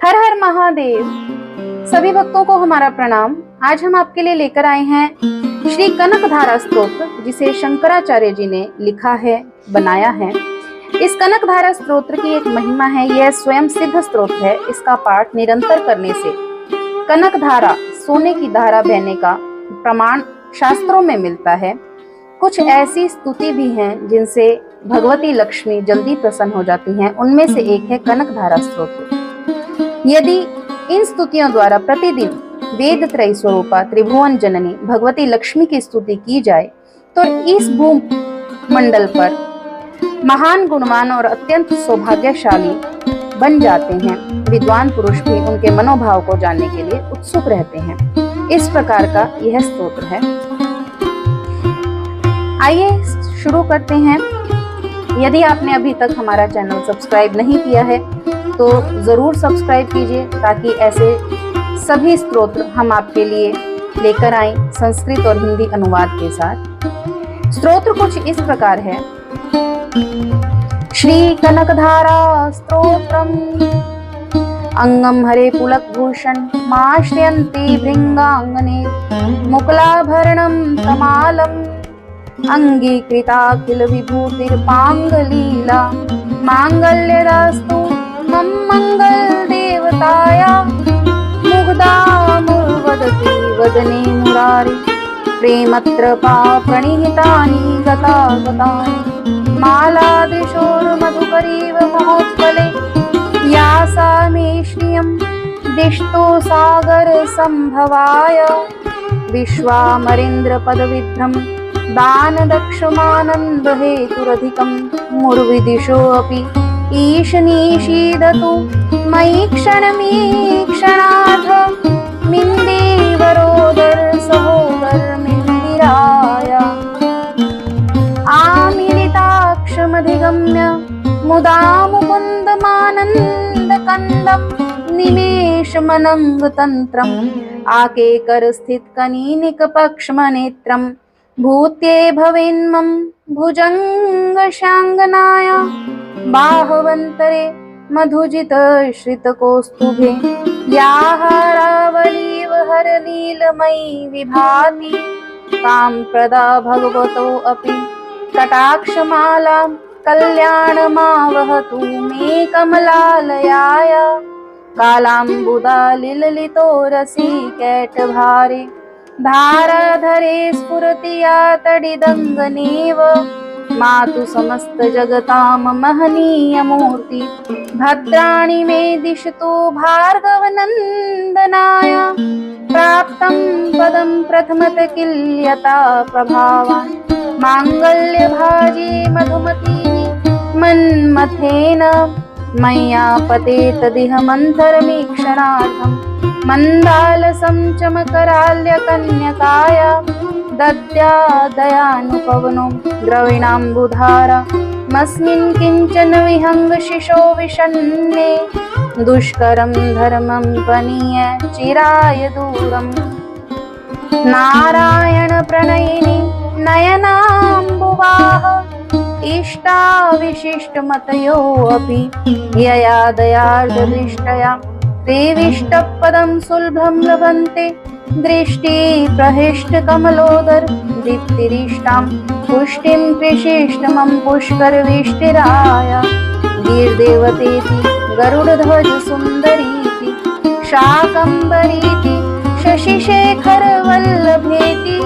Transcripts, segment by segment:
हर हर महादेव। सभी भक्तों को हमारा प्रणाम। आज हम आपके लिए लेकर आए हैं श्री कनकधारा स्तोत्र, जिसे शंकराचार्य जी ने लिखा है, बनाया है। इस कनकधारा स्तोत्र की एक महिमा है। यह स्वयं सिद्ध स्तोत्र है। इसका पाठ निरंतर करने से कनकधारा, सोने की धारा बहने का प्रमाण शास्त्रों में मिलता है। कुछ ऐसी स्तुति भी हैं जिनसे भगवती लक्ष्मी जल्दी प्रसन्न हो जाती हैं। उनमें से एक है कनकधारा स्तोत्र। यदि इन स्तुतियों द्वारा प्रतिदिन वेद त्रय स्वरूपा त्रिभुवन जननी भगवती लक्ष्मी की स्तुति की जाए तो इस भूमंडल पर महान, गुणवान और अत्यंत सौभाग्यशाली बन जाते हैं। विद्वान पुरुष भी उनके मनोभाव को जानने के लिए उत्सुक रहते हैं। इस प्रकार का यह स्तोत्र है। आइए शुरू करते हैं। यदि आपने अभी तक हमारा चैनल सब्सक्राइब नहीं किया है तो जरूर सब्सक्राइब कीजिए, ताकि ऐसे सभी स्तोत्र हम आपके लिए लेकर आए, संस्कृत और हिंदी अनुवाद के साथ। स्तोत्र कुछ इस प्रकार है। श्री कनकधारा स्तोत्रम अंगम हरे पुलक भूषण माश्रयन्ति भृंगांगने मुकुलाभरणं तमालम अंगीकृताखिल विभूतिर्पांगलीला मांगल्यदास्तु मम मंगल देवताया मुग्धा मुर्वदति वदने मुरारी प्रेमत्र प्रणिहितानि गतागतानि मालादिशोर्मधुकरीव महोत्पले या सा मे श्रियं दिष्टो सागर संभवाय विश्वामरेन्द्र पदविभ्रम दान दक्षमानंद हेतुरधिकं मुर्विदिशोऽपि ईशनीषीदतु मयि क्षणमीक्षणार्थ मिन्देवरोदर सहोदर मिन्दिराय आमिलिताक्षमधिगम्य मुदा मुकुन्दमानन्दकन्दं निमेषमनङ्गतन्त्रम् आकेकरस्थितकनीनिकपक्ष्मनेत्रम् भूत्ये भवेन्मम भुजंगशांगनाय बाहवन्तरे मधुजित श्रितकौस्तुभे याहारावलीव हरलीलमयी विभाति कामप्रदा भगवतो अपि कटाक्षमाला कल्याणमावहतु मे कमलालयाय कालाम्बुदा लिललितो रसिकैटभारे धाराधरे स्फुरति या तडिदङ्गनेव मातु समस्त जगतां महनीय मूर्ति भद्राणि मे दिशतु भार्गवनन्दनाय प्राप्तं पदं प्रथमत किल्यता प्रभावान् माङ्गल्यभाजे मधुमती मन्मथेन मय्या पतेत दिह मन्थरमीक्षणार्थम् मन्दालसं चमकराल्य कन्यकाय दद्या दयानुपवनो द्रविणाम्बुधारा मस्मिन् किञ्चन विहङ्गशिशो विषण्णे दुष्करं धर्मं पनीय चिराय दूरम् नारायण प्रणयिनी नयनाम्बुवाह इष्टा विशिष्टमतयो अपि यया दयार्द्रदृष्टया देविष्टपदं सुलभं लभन्ते दृष्टि प्रहिष्ट कमलोदर दीप्तिरिष्टां पुष्टिं कृषिष्टमं पुष्करविष्टिराय गिर्देवतेति गरुडध्वज सुन्दरीति शाकम्भरीति शशिशेखरवल्लभेति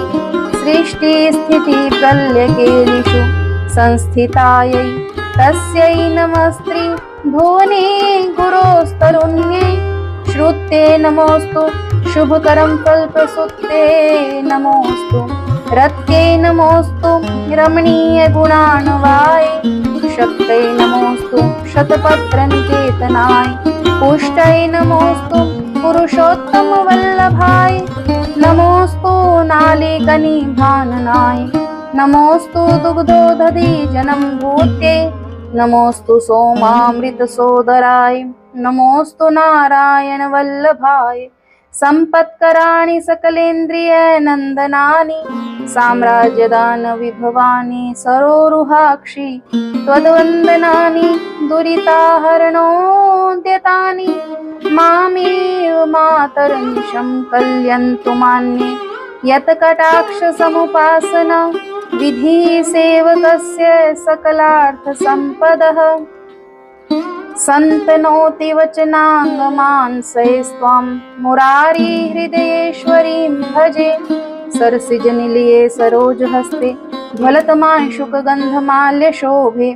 सृष्टिस्थिति प्रलयकेलिषु संस्थितायै तस्यै नमस्त्री भुवने गुरोस्तरुण्ये श्रुत्ये नमोस्तु शुभकरं कल्पसूत्रे नमोस्तु रत्ये नमोस्तु रमणीय गुणान्वाय शक्तये नमोस्तु शतपत्रनिकेतनाय पुष्टये नमोस्तु पुरुषोत्तम वल्लभाय नमोस्तु नालिकनिभाननाय नमोस्तु दुग्धोदधि जनं भूत्ये नमोस्तु सोमामृत सोदराय नमोस्तु नारायण वल्लभाय संपत्कराणि सकलेन्द्रिय नंदनानि साम्राज्यदान विभवानि सरोरुहाक्षि त्वद्वन्दनानि दुरिताहरणोद्यतानि मामेव मातरंशं कल्यन्तु मान्ये यत् कटाक्ष समुपासना विधि सेवकस्य सकलार्थ संपदः संतनोति वचनांगमांसैस्त्वां मुरारी हृदयेश्वरीं भजे सरसिजनिलये सरोजहस्ते ज्वलतमांशुकगन्धमाल्यशोभे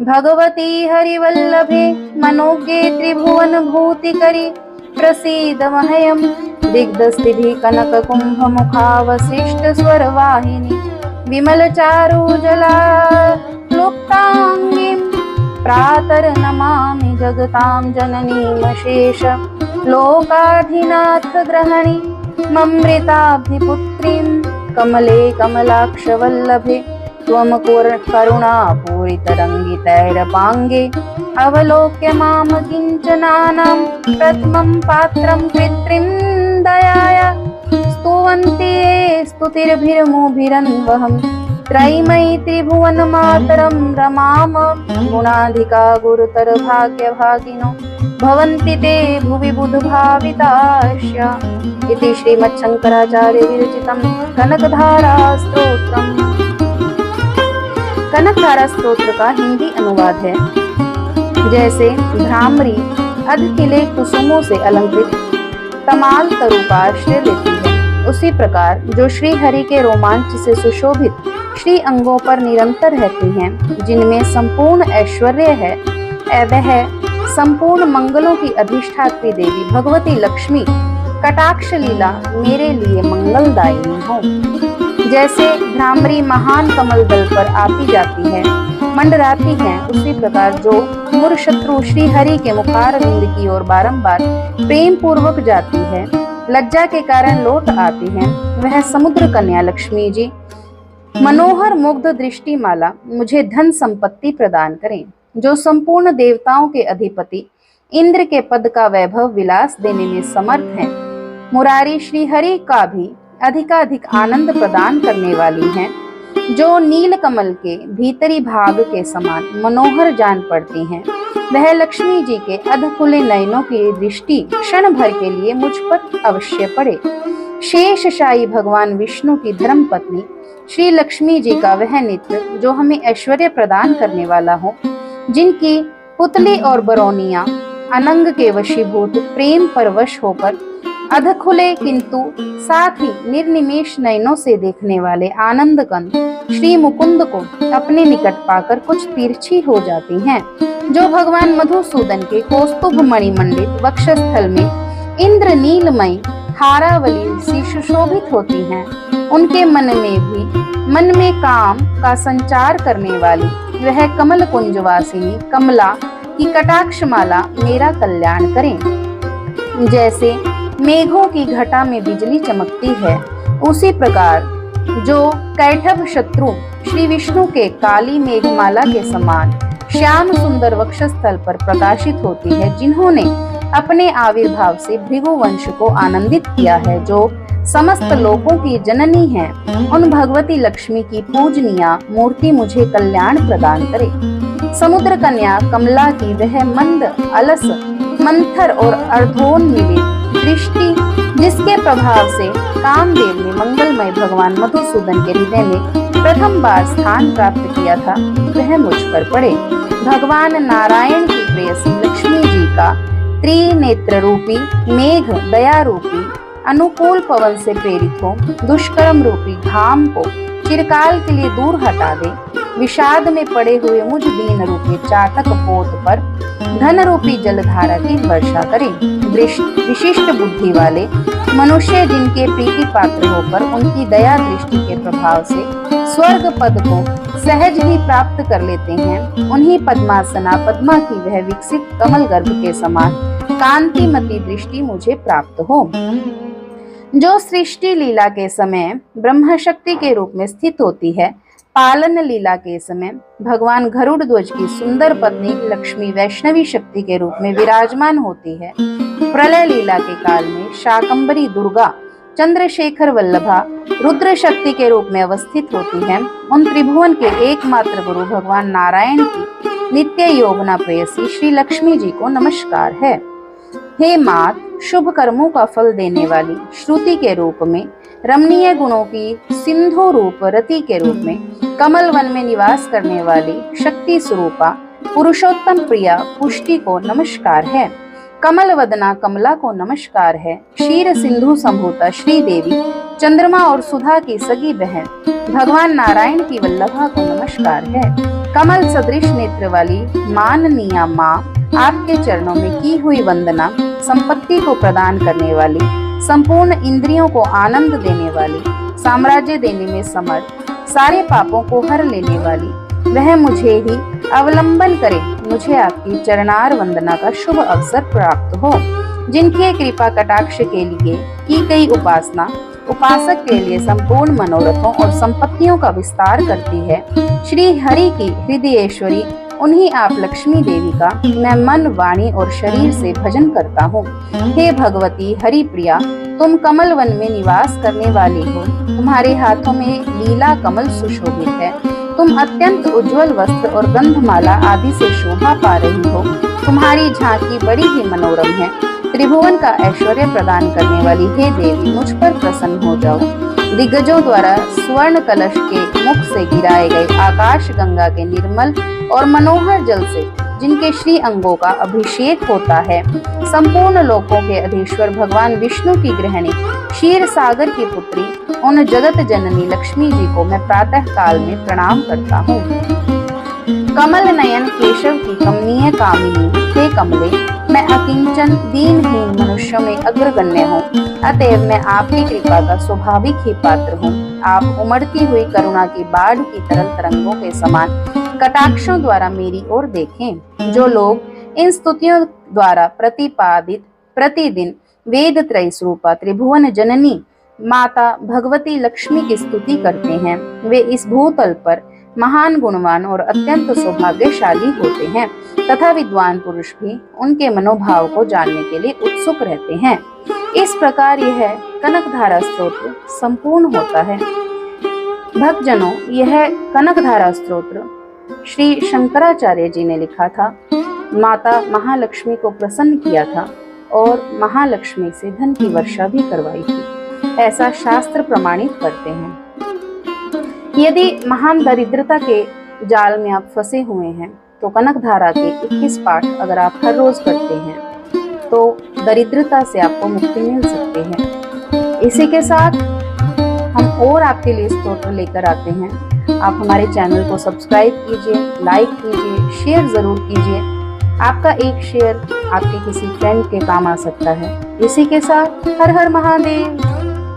भगवती हरिवल्लभे मनोज्ञे त्रिभुवनभूतिकरी प्रसीद मह्यं दिग्धस्तिभिः कनककुम्भमुखावशिष्टस्वरवाहिनी विमलचारुजला क्लुप्ताङ्गीं प्रातर्नमामि जगतां जननीमशेष लोकाधिनाथ ग्रहणी ममृताभिपुत्रीं कमले कमलाक्षवल्लभे त्वं करुणापूरितरङ्गितैरपाङ्गे अवलोक्य मां किञ्चनानां प्रथमं पात्रं पितृं दयाया स्तुवन्ति ये स्तुतिर्भिर्मुभिरन्वहं त्रयीमयी त्रिभुवनमातरं रमाम गुणाधिका गुरुतर भाग्यभागिनो भवन्ति ते भुवि बुधभाविताश्च इति श्रीमच्छंकराचार्य विरचितं कनकधारा स्तोत्रम्। कनकधारा स्तोत्र का हिंदी अनुवाद है। जैसे भ्रामरी अधकिले कुसुमों से अलंकृत तमाल तरु का आश्रय लेती है, उसी प्रकार जो श्री हरि के रोमांच से सुशोभित श्री अंगों पर निरंतर रहती हैं, जिनमें संपूर्ण ऐश्वर्य है, वह संपूर्ण मंगलों की अधिष्ठात्री देवी भगवती लक्ष्मी कटाक्ष लीला मेरे लिए मंगलदायिनी हो। जैसे भ्रामरी महान कमल दल पर आती जाती है, मंडराती है, उसी प्रकार जो मूर्शत्रु श्री हरि के मुखारविंद की ओर बारंबार प्रेम पूर्वक जाती है, लज्जा के कारण लौट आती है, वह समुद्र कन्या लक्ष्मी जी मनोहर मुग्ध दृष्टि माला मुझे धन संपत्ति प्रदान करें। जो संपूर्ण देवताओं के अधिपति इंद्र के पद का वैभव विलास देने में समर्थ है, मुरारी श्री हरि का भी अधिकाधिक आनंद प्रदान करने वाली हैं, जो नील कमल के भीतरी भाग के समान मनोहर जान पड़ती हैं, वह लक्ष्मी जी के अधखुले नयनों की दृष्टि क्षण भर के लिए मुझ पर अवश्य पड़े। शेषशायी भगवान विष्णु की धर्म पत्नी श्री लक्ष्मी जी का वह नेत्र जो हमें ऐश्वर्य प्रदान करने वाला हो, जिनकी पुतली और बरौनिया अनंग के वशीभूत प्रेम परवश होकर अधखुले किंतु साथ ही निर्निमेष नयनों से देखने वाले आनंद कंद श्री मुकुंद को अपने निकट पाकर कुछ तिरछी हो जाती हैं, जो भगवान मधुसूदन के कौस्तुभ मणिमंडित वक्षस्थल में इंद्र नीलमयी हारावली सी सुशोभित होती हैं। उनके मन में काम का संचार करने वाली वह कमल कुंजवासिनी कमला की कटाक्षमाला मेरा कल्याण करें। जैसे मेघों की घटा में बिजली चमकती है, उसी प्रकार जो कैटभ शत्रु श्री विष्णु के काली मेघमाला के समान श्याम सुंदर वक्षस्थल पर प्रकाशित होती है, जिन्होंने अपने आविर्भाव से भृगु वंश को आनंदित किया है, जो समस्त लोकों की जननी है, उन भगवती लक्ष्मी की पूजनीय मूर्ति मुझे कल्याण प्रदान करे। समुद्र कन्या कमला की वह मंद अलस मंथर और अर्धोन्मिलित दृष्टि, जिसके प्रभाव से कामदेव ने मंगलमय भगवान मधुसूदन के हृदय में प्रथम बार स्थान प्राप्त किया था, वह मुझ पर पड़े। भगवान नारायण की प्रेयसी लक्ष्मी जी का त्रिनेत्र रूपी मेघ दया रूपी अनुकूल पवन से प्रेरित हो दुष्कर्म रूपी घाम को चिरकाल के लिए दूर हटा दे। विषाद में पड़े हुए मुझ दीन रूपी चातक पोत पर धन रूपी जलधारा की वर्षा करे। विशिष्ट बुद्धि वाले मनुष्य जिनके प्रीति पात्र होकर उनकी दया दृष्टि के प्रभाव से स्वर्ग पद को सहज ही प्राप्त कर लेते हैं, उन्हीं पद्मासना पद्मा की वह विकसित कमल गर्भ के समान कांतिमती दृष्टि मुझे प्राप्त हो। जो सृष्टि लीला के समय ब्रह्म शक्ति के रूप में स्थित होती है, पालन लीला के समय भगवान गरुड़ ध्वज की सुंदर पत्नी लक्ष्मी वैष्णवी शक्ति के रूप में विराजमान होती है, प्रलय लीला के काल में शाकंभरी दुर्गा चंद्रशेखर वल्लभा रुद्र शक्ति के रूप में अवस्थित होती है। उन त्रिभुवन के एकमात्र गुरु भगवान नारायण की नित्य यौवना प्रेयसी श्री लक्ष्मी जी को नमस्कार है। हे मात, शुभ कर्मों का फल देने वाली, श्रुति के रूप में, रमणीय गुणों की सिंधु रूप रति के रूप में, कमल वन में निवास करने वाली शक्ति स्वरूपा पुरुषोत्तम प्रिया पुष्टि को नमस्कार है। कमल वदना कमला को नमस्कार है। क्षीर सिंधु संभूता श्री देवी चंद्रमा और सुधा की सगी बहन भगवान नारायण की वल्लभा को नमस्कार है। कमल सदृश नेत्र वाली माननीय माँ, आपके चरणों में की हुई वंदना, संपत्ति को प्रदान करने वाली, संपूर्ण इंद्रियों को आनंद देने वाली, साम्राज्य देने में समर्थ, सारे पापों को हर लेने वाली, वह मुझे ही अवलंबन करे, मुझे आपकी चरणार वंदना का शुभ अवसर प्राप्त हो। जिनकी कृपा कटाक्ष के लिए की गई उपासना उपासक के लिए संपूर्ण मनोरथों और संपत्तियों का विस्तार करती है, श्री हरि की हृदयेश्वरी उन्हीं आप लक्ष्मी देवी का मैं मन, वाणी और शरीर से भजन करता हूँ। हे भगवती हरि प्रिया, तुम कमल वन में निवास करने वाली हो। तुम्हारे हाथों में लीला कमल सुशोभित है। तुम अत्यंत उज्जवल वस्त्र और गंधमाला आदि से शोभा पा रही हो। तुम्हारी झांकी बड़ी ही मनोरम है। त्रिभुवन का ऐश्वर्य प्रदान करने वाली हे देवी, मुझ पर प्रसन्न हो जाओ। दिग्गजों द्वारा स्वर्ण कलश के मुख से गिराए गए आकाश गंगा के निर्मल और मनोहर जल से जिनके श्री अंगों का अभिषेक होता है, संपूर्ण लोकों के अधीश्वर भगवान विष्णु की गृहिणी क्षीर सागर की पुत्री उन जगत जननी लक्ष्मी जी को मैं प्रातः काल में प्रणाम करता हूँ। कमल नयन केशव की कमनीय कामिनी, हे कमले, मैं अकिंचन दीनहीन मनुष्यों में अग्रगण्य हूँ, अतएव मैं आपकी कृपा का स्वाभाविक ही पात्र हूँ। आप उमड़ती हुई करुणा की बाढ़ की तरल तरंगों के समान कटाक्षों द्वारा मेरी ओर देखें। जो लोग इन स्तुतियों द्वारा प्रतिपादित प्रतिदिन वेद त्रय स्वरूपा त्रिभुवन जननी माता भगवती लक्ष्मी की स्तुति करते हैं, वे इस भूतल पर महान गुणवान और अत्यंत सौभाग्यशाली होते हैं तथा विद्वान पुरुष भी उनके मनोभाव को जानने के लिए उत्सुक रहते हैं। इस प्रकार यह कनकधारा स्तोत्र संपूर्ण होता है। भक्तजनों, यह कनकधारा स्तोत्र श्री शंकराचार्य जी ने लिखा था। माता महालक्ष्मी को प्रसन्न किया था और महालक्ष्मी से धन की वर्षा भी करवाई थी, ऐसा शास्त्र प्रमाणित करते हैं। यदि महान दरिद्रता के जाल में आप फंसे हुए हैं तो कनकधारा के 21 पाठ अगर आप हर रोज करते हैं तो दरिद्रता से आपको मुक्ति मिल सकती है। इसी के साथ हम और आपके लिए स्तोत्र लेकर आते हैं। आप हमारे चैनल को सब्सक्राइब कीजिए, लाइक कीजिए, शेयर जरूर कीजिए। आपका एक शेयर आपके किसी फ्रेंड के काम आ सकता है। इसी के साथ हर हर महादेव।